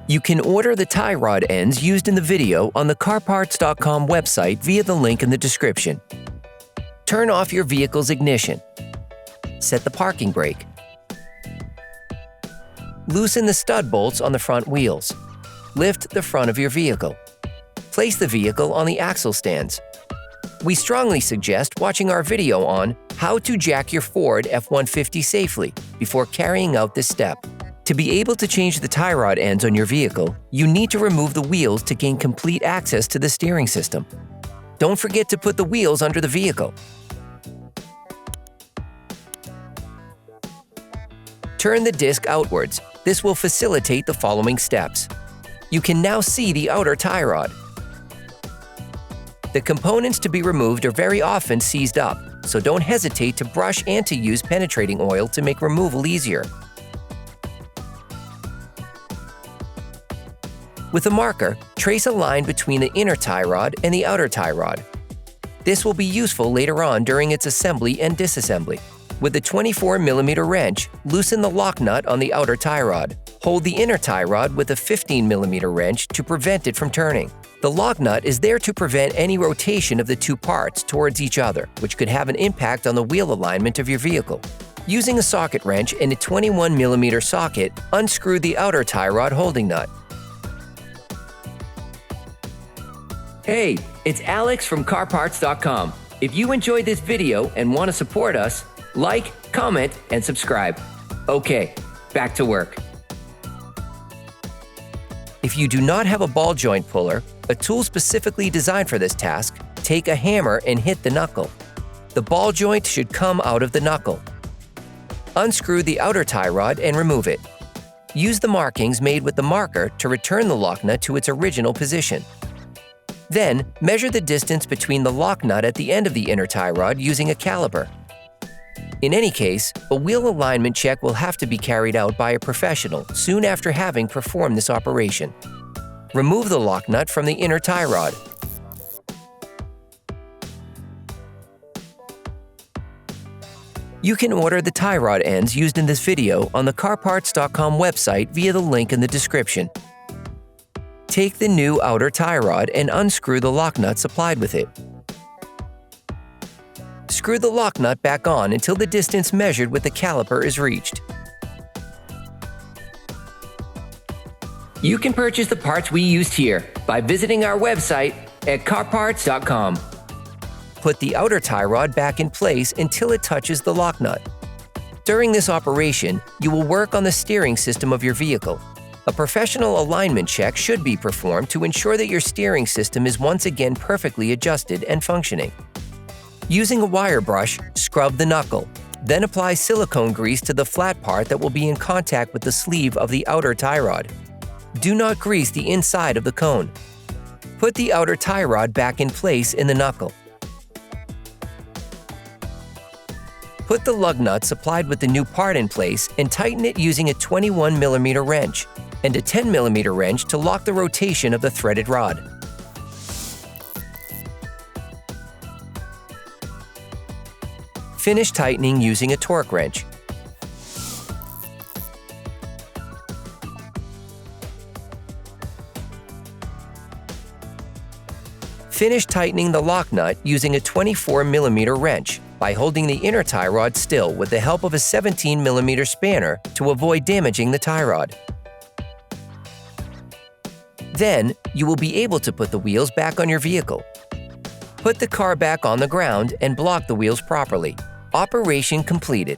You can order the tie rod ends used in the video on the CarParts.com website via the link in the description. Turn off your vehicle's ignition. Set the parking brake. Loosen the stud bolts on the front wheels. Lift the front of your vehicle. Place the vehicle on the axle stands. We strongly suggest watching our video on how to jack your Ford F-150 safely before carrying out this step. To be able to change the tie rod ends on your vehicle, you need to remove the wheels to gain complete access to the steering system. Don't forget to put the wheels under the vehicle. Turn the disc outwards. This will facilitate the following steps. You can now see the outer tie rod. The components to be removed are very often seized up, so don't hesitate to brush and to use penetrating oil to make removal easier. With a marker, trace a line between the inner tie rod and the outer tie rod. This will be useful later on during its assembly and disassembly. With a 24mm wrench, loosen the lock nut on the outer tie rod. Hold the inner tie rod with a 15mm wrench to prevent it from turning. The lock nut is there to prevent any rotation of the two parts towards each other, which could have an impact on the wheel alignment of your vehicle. Using a socket wrench and a 21mm socket, unscrew the outer tie rod holding nut. Hey, it's Alex from CarParts.com. If you enjoyed this video and want to support us, like, comment, and subscribe. Okay, back to work. If you do not have a ball joint puller, a tool specifically designed for this task, take a hammer and hit the knuckle. The ball joint should come out of the knuckle. Unscrew the outer tie rod and remove it. Use the markings made with the marker to return the lock nut to its original position. Then, measure the distance between the lock nut at the end of the inner tie rod using a caliper. In any case, a wheel alignment check will have to be carried out by a professional soon after having performed this operation. Remove the lock nut from the inner tie rod. You can order the tie rod ends used in this video on the CarParts.com website via the link in the description. Take the new outer tie rod and unscrew the lock nut supplied with it. Screw the lock nut back on until the distance measured with the caliper is reached. You can purchase the parts we used here by visiting our website at CarParts.com. Put the outer tie rod back in place until it touches the lock nut. During this operation, you will work on the steering system of your vehicle. A professional alignment check should be performed to ensure that your steering system is once again perfectly adjusted and functioning. Using a wire brush, scrub the knuckle. Then apply silicone grease to the flat part that will be in contact with the sleeve of the outer tie rod. Do not grease the inside of the cone. Put the outer tie rod back in place in the knuckle. Put the lug nut supplied with the new part in place and tighten it using a 21mm wrench and a 10mm wrench to lock the rotation of the threaded rod. Finish tightening using a torque wrench. Finish tightening the lock nut using a 24mm wrench by holding the inner tie rod still with the help of a 17mm spanner to avoid damaging the tie rod. Then, you will be able to put the wheels back on your vehicle. Put the car back on the ground and block the wheels properly. Operation completed.